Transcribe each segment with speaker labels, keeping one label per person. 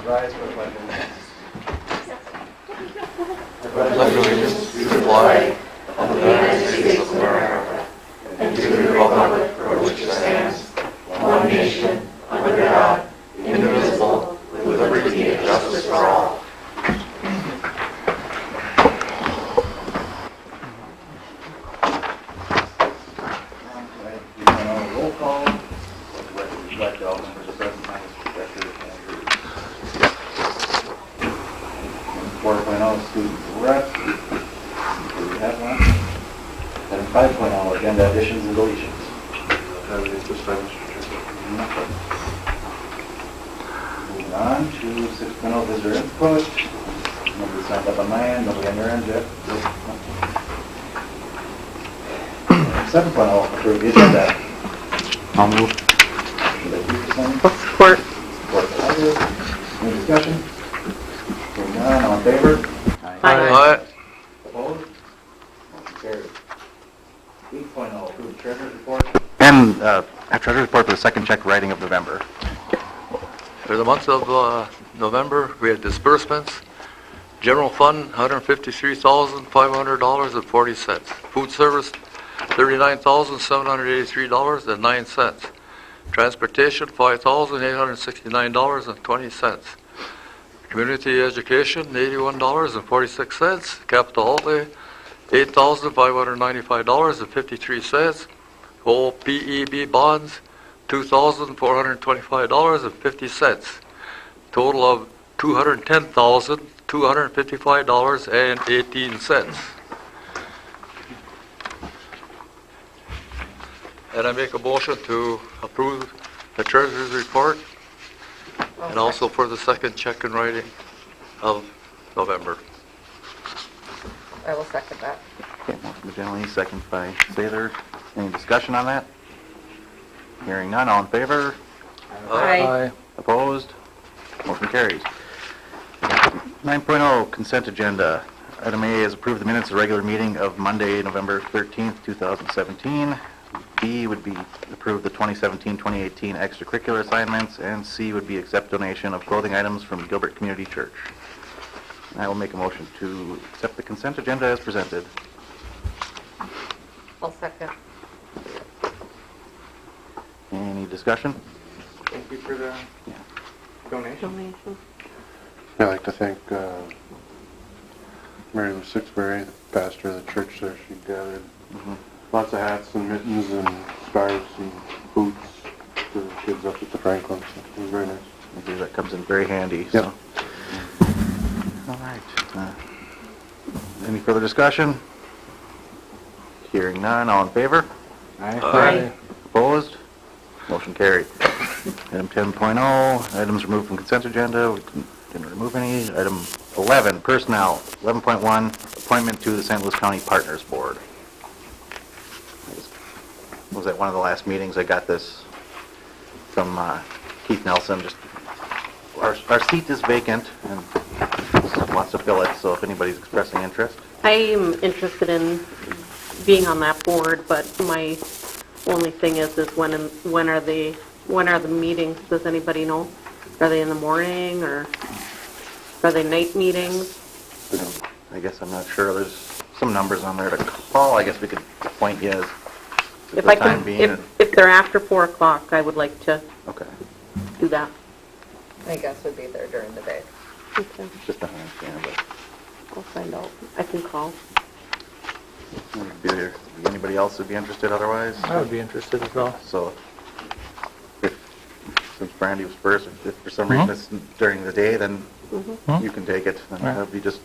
Speaker 1: Rise for the pledge of allegiance.
Speaker 2: Pledge allegiance to the flag of the United States of America and to the republic for which it stands, one nation, under God, indivisible, with liberty and justice for all.
Speaker 1: Roll call. Reflect all members of present minus Director Andrew. 4.0 student rep. Do we have one? Item 5.0 agenda additions and deletions. Moving on to 6.0 visitor input. Nobody signed up on my end, nobody on your end yet. 7.0 approve the agenda.
Speaker 3: I'll move.
Speaker 1: Support. Support by others. Any discussion? Hearing none, all in favor?
Speaker 2: Aye.
Speaker 1: Opposed? Motion carries. 8.0 approve treasurer's report.
Speaker 3: And treasurer's report for the second check writing of November.
Speaker 2: For the month of November, we had disbursements. General fund, $153,500.40. Food service, $39,783.09. Transportation, $5,869.20. Community education, $81.46. Capital outlay, $8,595.53. Whole PEB bonds, $2,425.50. Total of $210,255.18. And I make a motion to approve the treasurer's report and also for the second check in writing of November.
Speaker 4: I will second that.
Speaker 3: Okay, motion by Gentilini, second by Sather. Any discussion on that? Hearing none, all in favor?
Speaker 4: Aye.
Speaker 3: Opposed? Motion carries. 9.0 consent agenda. Item A is approve the minutes of regular meeting of Monday, November 13th, 2017. B would be approve the 2017-2018 extracurricular assignments, and C would be accept donation of clothing items from Gilbert Community Church. And I will make a motion to accept the consent agenda as presented.
Speaker 4: I'll second.
Speaker 3: Any discussion?
Speaker 5: Thank you for the donation.
Speaker 6: I'd like to thank Mary Lou Sixbury, the pastor of the church there. She gathered lots of hats and mittens and scarves and boots for the kids up at the Franklin. So it was very nice.
Speaker 3: I believe that comes in very handy.
Speaker 6: Yep.
Speaker 3: So. All right. Any further discussion? Hearing none, all in favor?
Speaker 4: Aye.
Speaker 3: Opposed? Motion carried. Item 10.0, items removed from consent agenda. We didn't remove any. Item 11, personnel. 11.1, appointment to the St. Louis County Partners Board. Was at one of the last meetings I got this from Keith Nelson. Just our seat is vacant and wants to fill it, so if anybody's expressing interest.
Speaker 7: I am interested in being on that board, but my only thing is when are the meetings? Does anybody know? Are they in the morning or are they night meetings?
Speaker 3: I guess I'm not sure. There's some numbers on there to call. I guess we could appoint you as
Speaker 7: If they're after 4 o'clock, I would like to do that.
Speaker 4: I guess would be there during the day.
Speaker 7: Okay,
Speaker 3: Just not understand, but
Speaker 7: I'll find out. I can call.
Speaker 3: be there. Anybody else would be interested otherwise?
Speaker 5: I would be interested as well.
Speaker 3: So, since Brandy was first, if for some reason it's during the day, then you can take it. Then that would be just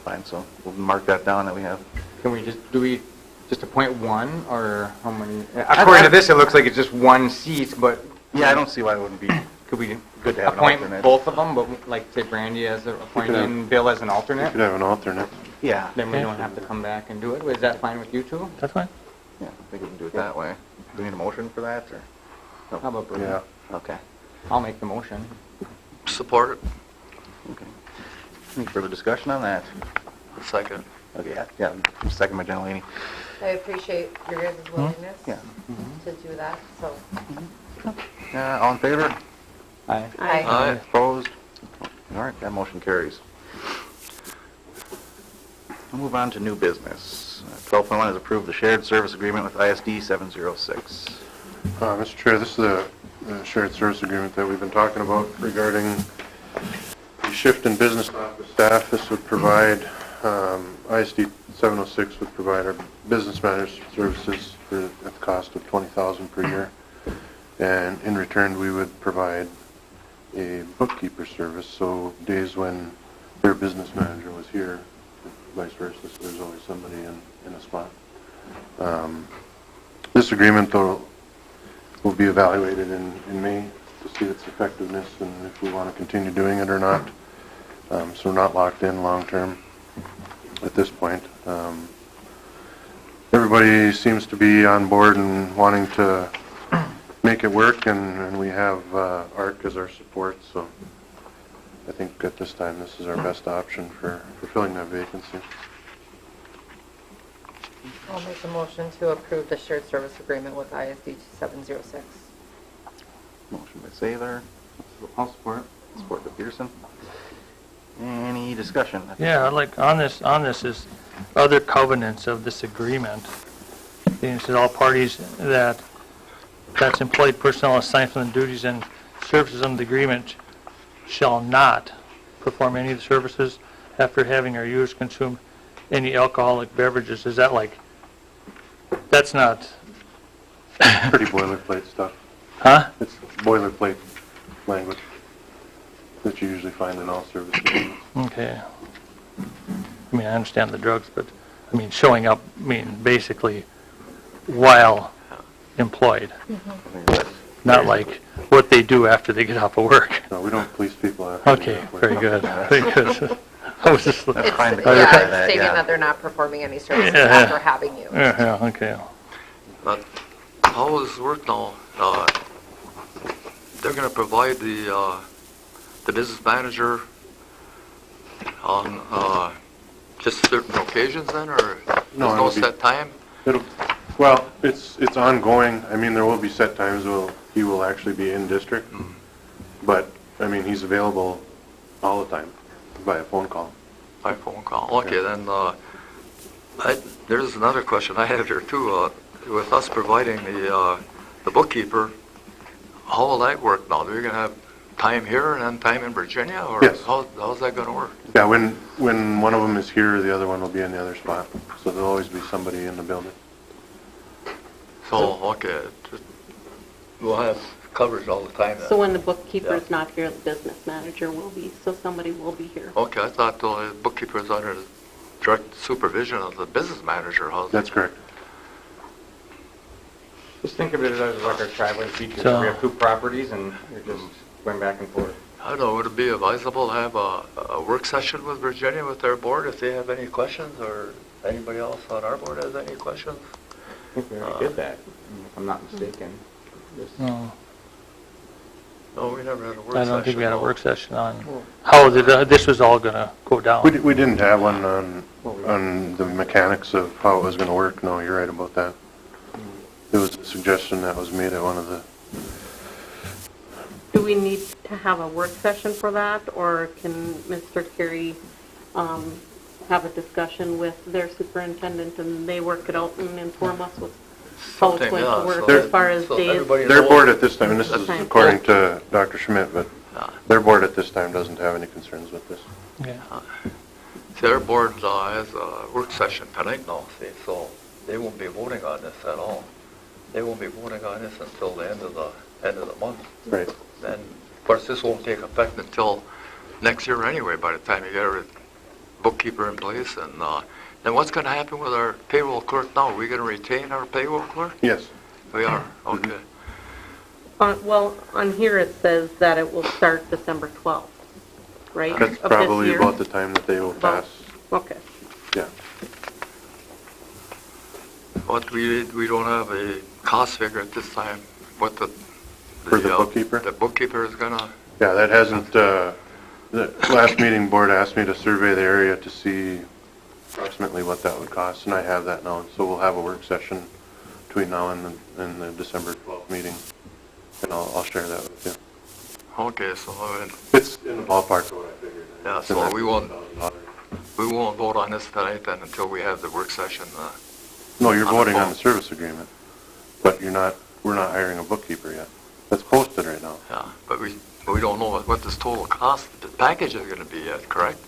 Speaker 3: fine. So we'll mark that down that we have.
Speaker 5: Can we just appoint one, or how many? According to this, it looks like it's just one seat, but
Speaker 3: Yeah, I don't see why it wouldn't be
Speaker 5: could we
Speaker 3: good to have an
Speaker 5: appoint
Speaker 3: alternate.
Speaker 5: both of them, but like say Brandy as an appointee and Bill as an
Speaker 6: You
Speaker 5: alternate?
Speaker 6: could have an alternate.
Speaker 3: Yeah.
Speaker 5: Then we don't have to come back and do it. Is that fine with you two?
Speaker 8: That's fine.
Speaker 3: Yeah, I think we can do it that way. Do we need a motion for that, or? No.
Speaker 5: How about Bruce?
Speaker 6: Yeah.
Speaker 3: Okay.
Speaker 5: I'll make the motion.
Speaker 2: Support it.
Speaker 3: Okay. Any further discussion on that?
Speaker 2: Second.
Speaker 3: Okay, yeah, second by Gentilini.
Speaker 4: I appreciate your guys' willingness
Speaker 3: Yeah.
Speaker 4: to do that, so.
Speaker 3: All in favor?
Speaker 5: Aye.
Speaker 4: Aye.
Speaker 2: Aye.
Speaker 3: Opposed? All right, that motion carries. We'll move on to new business. 12.1 is approve the shared service agreement with ISD 706.
Speaker 6: Mr. Chair, this is the shared service agreement that we've been talking about regarding the shift in business office staff. This would provide, ISD 706 would provide our business managers services at the cost of $20,000 per year. And in return, we would provide a bookkeeper service, so days when their business manager was here, vice versa, so there's always somebody in a spot. This agreement, though, will be evaluated in May to see its effectiveness and if we want to continue doing it or not. So we're not locked in long-term at this point. Everybody seems to be on board and wanting to make it work, and we have ARC as our support, so I think at this time this is our best option for filling that vacancy.
Speaker 4: I'll make a motion to approve the shared service agreement with ISD 706.
Speaker 3: Motion by Saylor,
Speaker 5: I'll support.
Speaker 3: support by Pearson. Any discussion?
Speaker 8: Yeah, like on this is other covenants of this agreement. It says all parties that's employed personnel assigned from the duties and services under the agreement shall not perform any of the services after having or use consume any alcoholic beverages. Is that like, that's not,
Speaker 6: Pretty boilerplate stuff.
Speaker 8: huh?
Speaker 6: It's boilerplate language that you usually find in all service agreements.
Speaker 8: Okay. I mean, I understand the drugs, but, I mean, showing up, I mean, basically while employed, not like what they do after they get off of work.
Speaker 6: No, we don't police people after.
Speaker 8: Okay, very good, very good. I was just,
Speaker 3: That's fine to
Speaker 4: It's,
Speaker 3: clarify
Speaker 4: yeah, it's
Speaker 3: that,
Speaker 4: stating
Speaker 3: yeah.
Speaker 4: that they're not performing any services
Speaker 8: Yeah.
Speaker 4: after having you.
Speaker 8: yeah, okay.
Speaker 2: But how will this work now? They're going to provide the business manager on just certain occasions then, or there's
Speaker 6: No,
Speaker 2: no
Speaker 6: it'll be-
Speaker 2: set time?
Speaker 6: Well, it's ongoing. I mean, there will be set times he will actually be in district, but, I mean, he's available all the time by a phone call.
Speaker 2: By phone call. Okay, then, there's another question I have here too. With us providing the bookkeeper, how will that work now? Are we going to have time here and then time in Virginia, or
Speaker 6: Yes.
Speaker 2: how's that going to work?
Speaker 6: Yeah, when one of them is here, the other one will be in the other spot, so there'll always be somebody in the building.
Speaker 2: So, okay, we'll have coverage all the time then.
Speaker 7: So when the bookkeeper's not here, the business manager will be, so somebody will be here.
Speaker 2: Okay, I thought the bookkeeper is under the direct supervision of the business manager. How's
Speaker 6: That's correct.
Speaker 5: Just think of it as like our traveling features.
Speaker 8: So-
Speaker 5: We have two properties and you're just going back and forth.
Speaker 2: I don't know, would it be advisable to have a work session with Virginia, with their board, if they have any questions, or anybody else on our board has any questions?
Speaker 5: I think we already did that, if I'm not mistaken. Just-
Speaker 8: No,
Speaker 2: No, we never had a work session.
Speaker 8: I don't think we had a
Speaker 2: no.
Speaker 8: work session on how this was all gonna go down.
Speaker 6: We didn't have one on the mechanics of how it was going to work. No, you're right about that. There was a suggestion that was made at one of the,
Speaker 7: Do we need to have a work session for that, or can Mr. Carey have a discussion with their superintendent and they work it out and inform us with how it's
Speaker 2: Something,
Speaker 7: going
Speaker 2: yeah,
Speaker 7: to work
Speaker 2: so-
Speaker 7: as far as
Speaker 2: so
Speaker 7: days?
Speaker 2: everybody
Speaker 6: their
Speaker 2: knows.
Speaker 6: board at this time, and this is
Speaker 7: Okay.
Speaker 6: according to Dr. Schmidt, but
Speaker 2: Yeah.
Speaker 6: their board at this time doesn't have any concerns with this.
Speaker 8: Yeah.
Speaker 2: See, our board has a work session tonight now, see, so they won't be voting on this at all. They won't be voting on this until the end of the month.
Speaker 6: Right.
Speaker 2: Then, of course, this won't take effect until next year anyway, by the time you get a bookkeeper in place. And then what's going to happen with our payroll clerk now? Are we going to retain our payroll clerk?
Speaker 6: Yes.
Speaker 2: We are, okay.
Speaker 7: Well, on here it says that it will start December 12th, right?
Speaker 6: That's
Speaker 7: of this
Speaker 6: probably
Speaker 7: year?
Speaker 6: about the time that they will
Speaker 7: About-
Speaker 6: pass.
Speaker 7: Okay.
Speaker 6: Yeah.
Speaker 2: What, we don't have a cost figure at this time, what the...
Speaker 6: For the bookkeeper?
Speaker 2: The bookkeeper is going to...
Speaker 6: Yeah, that hasn't, the last meeting, board asked me to survey the area to see approximately what that would cost, and I have that now. So we'll have a work session between now and the December 12th meeting, and I'll share that with you.
Speaker 2: Okay, so
Speaker 6: It's in the ballpark of what I
Speaker 2: Yeah, so we won't vote on this tonight then until we have the work session.
Speaker 6: No, you're
Speaker 2: On the
Speaker 6: voting on
Speaker 2: phone.
Speaker 6: the service agreement, but we're not hiring a bookkeeper yet. That's posted right now.
Speaker 2: Yeah, but we don't know what this total cost, the package is gonna be yet, correct?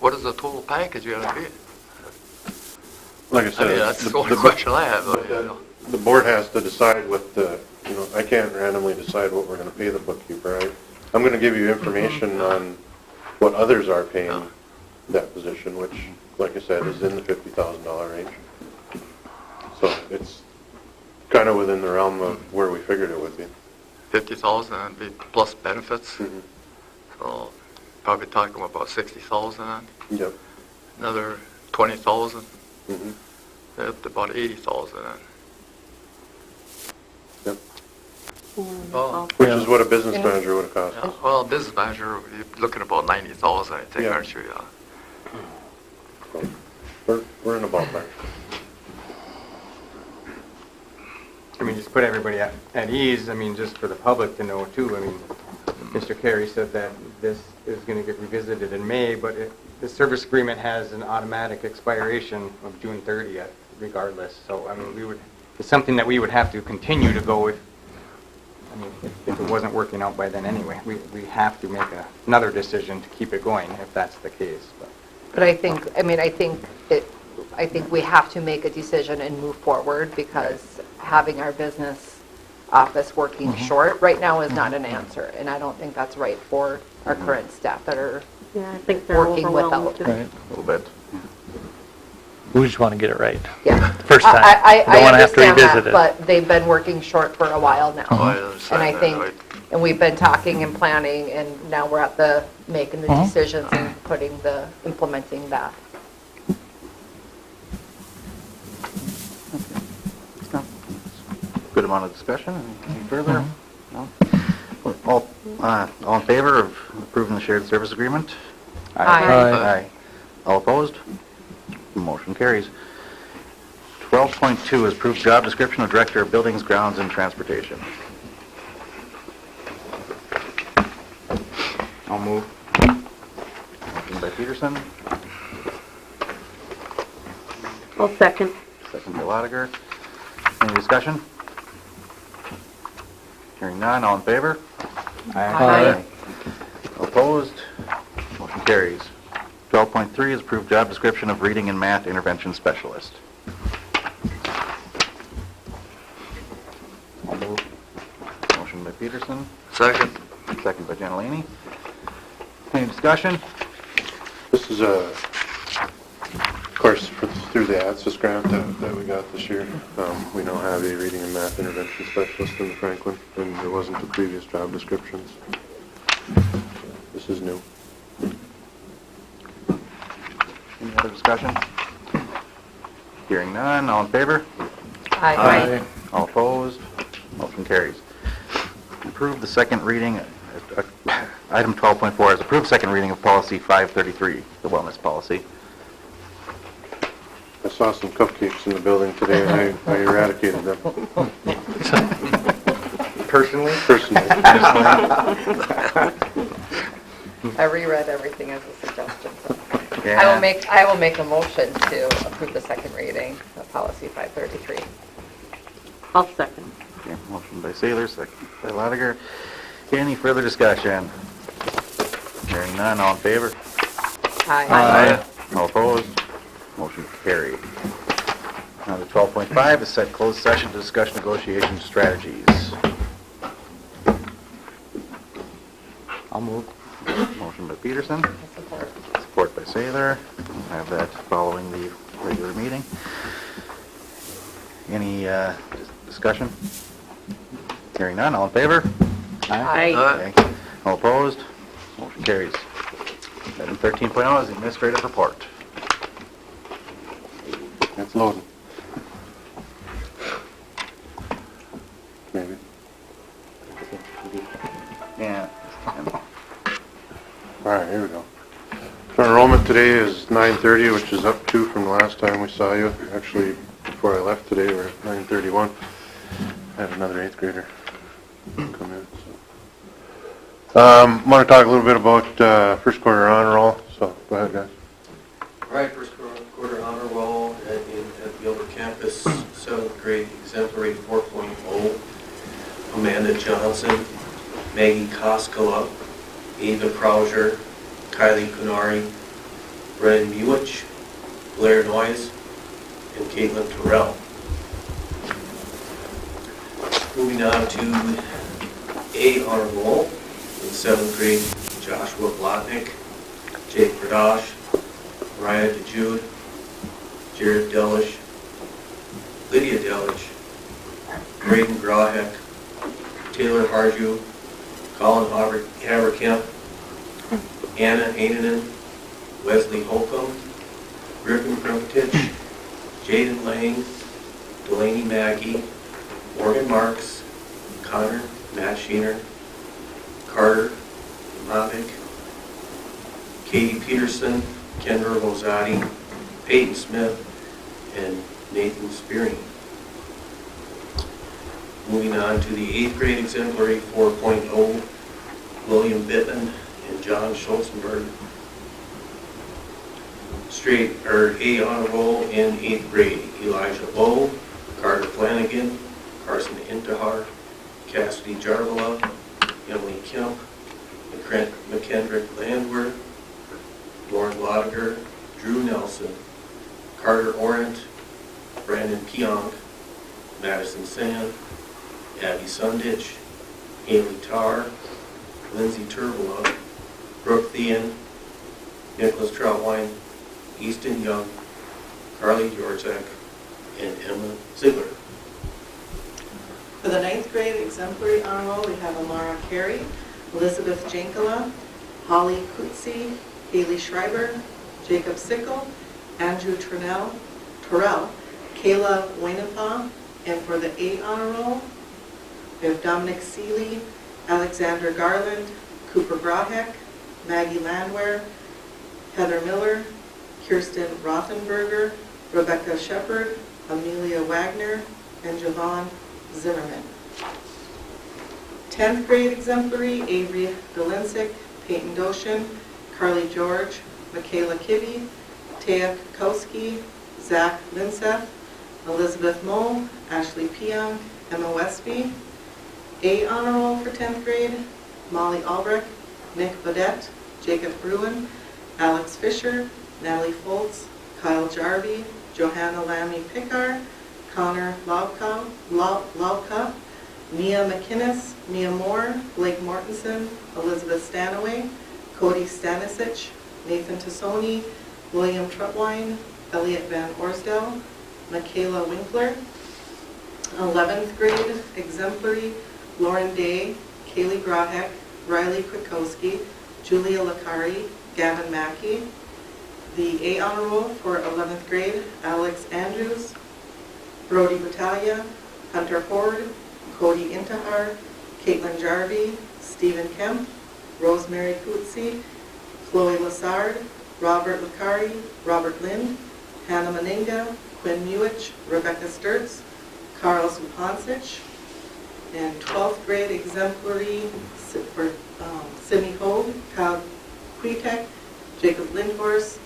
Speaker 2: What is the total package gonna be?
Speaker 6: Like I
Speaker 2: I
Speaker 6: said.
Speaker 2: mean, that's the only question I have.
Speaker 6: But the board has to decide what I can't randomly decide what we're gonna pay the bookkeeper. I'm gonna give you information on what others are paying that position, which, like I said, is in the $50,000 range. So it's kind of within the realm of where we figured it would be.
Speaker 2: 50,000 and be plus benefits,
Speaker 6: Mhm.
Speaker 2: so probably talking about 60,000 then.
Speaker 6: Yep.
Speaker 2: Another 20,000,
Speaker 6: Mhm.
Speaker 2: up to about 80,000 then.
Speaker 6: Yep.
Speaker 2: Oh.
Speaker 6: Which is what a business manager would have cost.
Speaker 2: Yeah, well, business manager, you're looking about 90,000, I think,
Speaker 6: Yeah.
Speaker 2: aren't you? Yeah.
Speaker 6: So we're in a ballpark.
Speaker 5: I mean, just put everybody at ease, I mean, just for the public to know too. I mean, Mr. Carey said that this is going to get revisited in May, but the service agreement has an automatic expiration of June 30th regardless. So, I mean, it's something that we would have to continue to go with. I mean, if it wasn't working out by then anyway, we have to make another decision to keep it going if that's the case.
Speaker 4: But I think we have to make a decision and move forward because having our business office working short right now is not an answer. And I don't think that's right for our current staff that are
Speaker 7: Yeah, I think they're
Speaker 4: working
Speaker 7: overwhelmed.
Speaker 4: without.
Speaker 3: A little bit.
Speaker 8: We just want to get it right.
Speaker 4: Yeah.
Speaker 8: First time.
Speaker 4: I
Speaker 8: Don't want to have to
Speaker 4: understand
Speaker 8: revisit
Speaker 4: that,
Speaker 8: it.
Speaker 4: but they've been working short for a while now.
Speaker 2: Oh, I
Speaker 4: And
Speaker 2: understand
Speaker 4: I
Speaker 2: that,
Speaker 4: think,
Speaker 2: right.
Speaker 4: and we've been talking and planning, and now we're at making the decisions and implementing that.
Speaker 3: Good amount of discussion. Any further? No? All in favor of approving the shared service agreement?
Speaker 4: Aye.
Speaker 3: Aye. All opposed? Motion carries. 12.2 is approved job description of Director of Buildings, Grounds, and Transportation.
Speaker 5: I'll move.
Speaker 3: Motion by Peterson,
Speaker 7: I'll second.
Speaker 3: second by Lotiger. Any discussion? Hearing none, all in favor?
Speaker 4: Aye.
Speaker 3: All opposed? Motion carries. 12.3 is approved job description of Reading and Math Intervention Specialist.
Speaker 5: I'll move.
Speaker 3: Motion by Peterson,
Speaker 2: Second.
Speaker 3: second by Gentilini. Any discussion?
Speaker 6: This is of course, through the ATSIS grant that we got this year. We now have a reading and math intervention specialist in Franklin, and there wasn't the previous job descriptions. This is new.
Speaker 3: Any other discussion? Hearing none, all in favor?
Speaker 4: Aye.
Speaker 3: All opposed? Motion carries. Approve the second reading, item 12.4 is approved second reading of policy 533, the wellness policy.
Speaker 6: I saw some cupcakes in the building today, and I eradicated them.
Speaker 5: Personally?
Speaker 6: Personally.
Speaker 4: I reread everything as a suggestion. So.
Speaker 3: Yeah.
Speaker 4: I will make a motion to approve the second reading of policy 533.
Speaker 7: I'll second.
Speaker 3: Okay, motion by Saylor, second by Lotiger. Any further discussion? Hearing none, all in favor?
Speaker 4: Aye.
Speaker 3: All opposed? Motion carried. Now to 12.5 is set closed session to discuss negotiation strategies.
Speaker 5: I'll move.
Speaker 3: Motion by Peterson,
Speaker 4: Support.
Speaker 3: support by Saylor. We'll have that following the regular meeting. Any discussion? Hearing none, all in favor?
Speaker 7: Aye.
Speaker 3: Okay. All opposed? Motion carries. Item 13.0 is the administrative report.
Speaker 6: It's loading. Maybe.
Speaker 3: Yeah.
Speaker 6: All right, here we go. So enrollment today is 9:30, which is up 2 from the last time we saw you. Actually, before I left today, we're at 9:31. I had another 8th grader come in. Want to talk a little bit about first quarter honor roll, so go ahead, guys.
Speaker 2: All right, first quarter honor roll at the Gilbert campus, 7th grade exemplary 4.0. Amanda Johnson, Maggie Koskala, Ava Krauser, Kylie Kunari, Brennan Mewich, Blair Noyes, and Caitlin Terrell. Moving on to A honor roll in 7th grade, Joshua Blotnick, Jake Pradosh, Mariah DeJude, Jared Delish, Lydia Delish, Braden Grahek, Taylor Harju, Colin Haverkamp, Anna Hainanen, Wesley Holcomb, Griffin Krumpetich, Jaden Lang, Delaney Mackey, Morgan Marks, Connor Matt Sheener, Carter Mavick, Katie Peterson, Kendra Rosati, Peyton Smith, and Nathan Spearing. Moving on to the 8th grade exemplary 4.0, William Bittman and John Schulzenberg. A honor roll in 8th grade, Elijah Bowe, Carter Flanagan, Carson Intihar, Cassidy Jarvala, Emily Kemp, McKendrick Landwer, Lauren Lodiger, Drew Nelson, Carter Orant, Brandon Pionk, Madison Sand, Abby Sunditch, Haley Tarr, Lindsay Turbola, Brooke Thean, Nicholas Troutwine, Easton Young, Carly Georgak, and Emma Ziegler.
Speaker 9: For the 9th grade exemplary honor roll, we have Amara Carey, Elizabeth Jankala, Holly Kutsi, Haley Schreiber, Jacob Sickle, Andrew Terrell, Kayla Wainapaw, and for the A honor roll, we have Dominic Seeley, Alexander Garland, Cooper Grahek, Maggie Landwehr, Heather Miller, Kirsten Rothenberger, Rebecca Shepard, Amelia Wagner, and Javon Zimmerman. 10th grade exemplary, Avery Dolinsik, Peyton Doshin, Carly George, Michaela Kibbe, Taya Kukowski, Zach Linseth, Elizabeth Moe, Ashley Pionk, Emma Westby. A honor roll for 10th grade, Molly Albrecht, Nick Badette, Jacob Bruin, Alex Fisher, Natalie Foltz, Kyle Jarvie, Johanna Lammy Pickard, Connor Lauka, Mia McInnes, Mia Moore, Blake Mortensen, Elizabeth Stanaway, Cody Stanisic, Nathan Tassoni, William Trutwine, Elliot Van Orsdell, Michaela Winkler. 11th grade exemplary, Lauren Day, Kaylee Grahek, Riley Kwiatkowski, Julia Lakari, Gavin Mackey. The A honor roll for 11th grade, Alex Andrews, Brody Battaglia, Hunter Ford, Cody Intihar, Caitlin Jarvie, Stephen Kemp, Rosemary Kutsi, Chloe Lassard, Robert Lakari, Robert Lind, Hannah Meninga, Quinn Mewich, Rebecca Sturts, Carl Zupancic. And 12th grade exemplary for Sydney Hogue, Kyle Kwiatek, Jacob Lindhorst,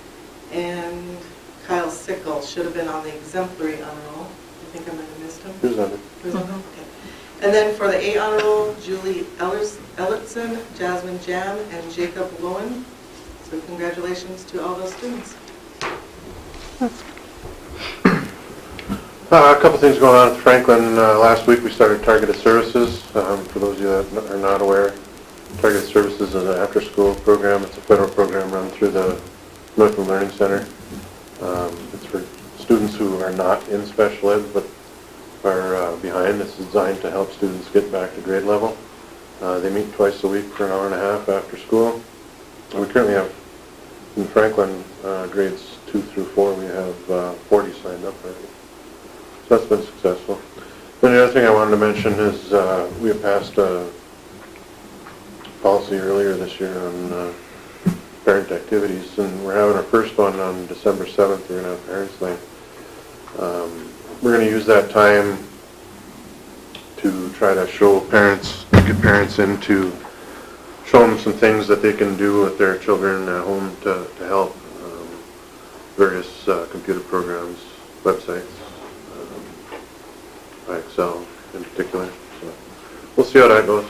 Speaker 9: and Kyle Sickle should have been on the exemplary honor roll. I think I might have missed him.
Speaker 6: Who's on it?
Speaker 9: Who's on him? Okay. And then for the A honor roll, Julie Ellertson, Jasmine Jam, and Jacob Lowen. So congratulations to all those students.
Speaker 6: A couple things going on at Franklin. Last week we started Targeted Services. For those of you that are not aware, Targeted Services is an after-school program. It's a federal program run through the Northland Learning Center. It's for students who are not in special ed but are behind. It's designed to help students get back to grade level. They meet twice a week for an hour and a half after school. We currently have, in Franklin, grades 2 through 4, we have 40 signed up already. So that's been successful. Then the other thing I wanted to mention is we have passed a policy earlier this year on parent activities, and we're having our first one on December 7th. We're going to have Parents' Night. We're going to use that time to try to show parents, get parents into show them some things that they can do with their children at home to help, various computer programs, websites, by Excel in particular. So we'll see how that goes.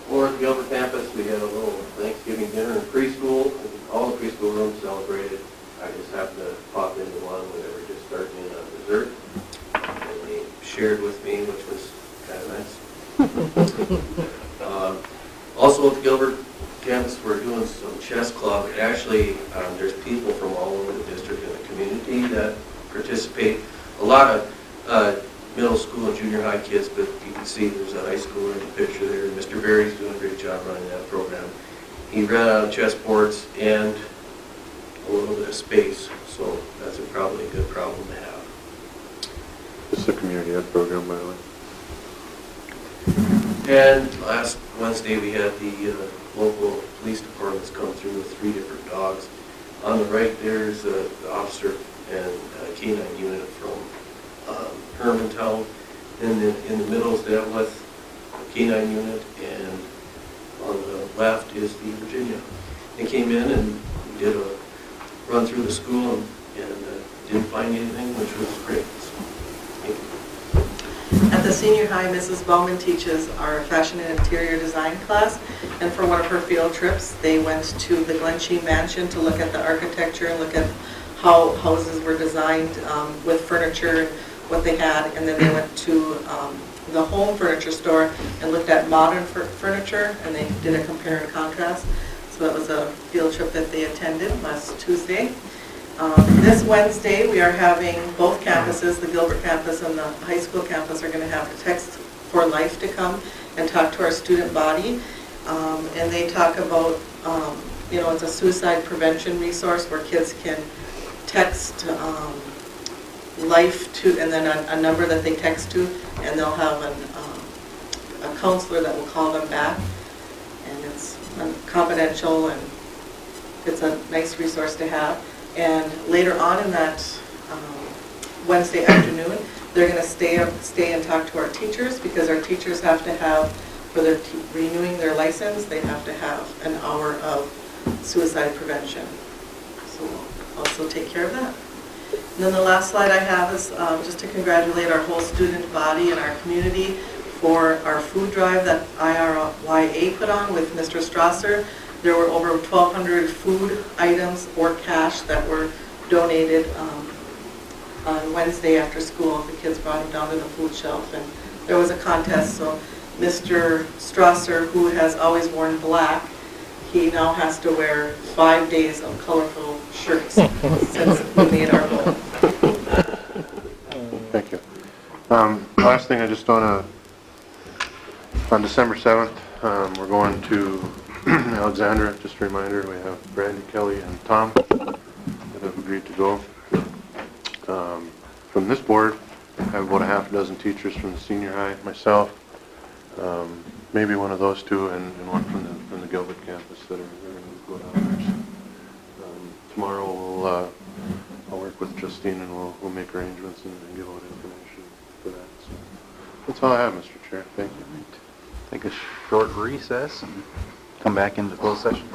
Speaker 2: Or at the Gilbert campus, we had a little Thanksgiving dinner in preschool. All the preschool rooms celebrated. I just happened to pop into one when they were just starting in on dessert. And they shared with me, which was kind of nice. Also at the Gilbert campus, we're doing some chess club. Actually, there's people from all over the district and the community that participate. A lot of middle school and junior high kids, but you can see there's a high schooler in the picture there. Mr. Berry's doing a great job running that program. He ran out of chessboards and a little bit of space, so that's probably a good problem to have.
Speaker 6: It's a community ed program, by the way.
Speaker 2: And last Wednesday, we had the local police departments come through with 3 different dogs. On the right, there's the officer and canine unit from Hermantown. In the middle is the Eveleth canine unit, and on the left is the Virginia. They came in and we did a run through the school and didn't find anything, which was great. So, thank you.
Speaker 9: At the senior high, Mrs. Bowman teaches our fashion and interior design class, and for one of her field trips, they went to the Glenshee Mansion to look at the architecture and look at how houses were designed with furniture and what they had, and then they went to the home furniture store and looked at modern furniture, and they did a compare and contrast. So that was a field trip that they attended last Tuesday. This Wednesday, we are having both campuses, the Gilbert campus and the high school campus, are going to have Text for Life to come and talk to our student body. And they talk about, it's a suicide prevention resource where kids can text life to, and then a number that they text to, and they'll have a counselor that will call them back. And it's confidential, and it's a nice resource to have. And later on in that Wednesday afternoon, they're going to stay and talk to our teachers, because our teachers have to have, for their renewing their license, they have to have an hour of suicide prevention. So we'll also take care of that. And then the last slide I have is just to congratulate our whole student body and our community for our food drive that IRYA put on with Mr. Strasser. There were over 1,200 food items or cash that were donated on Wednesday after school. The kids brought them down to the food shelf, and there was a contest. So Mr. Strasser, who has always worn black, he now has to wear 5 days of colorful shirts since we made our goal.
Speaker 6: Thank you. Last thing, I just want to, on December 7th, we're going to Alexandra. Just a reminder, we have Brandy, Kelly, and Tom that have agreed to go. From this board, I have about a half dozen teachers from the senior high, myself, maybe one of those two, and one from the Gilbert campus that are going to go down there. So, tomorrow I'll work with Justine, and we'll make arrangements and give out information for that. So that's all I have, Mr. Chair. Thank you.
Speaker 3: Take a short recess and come back into closed session.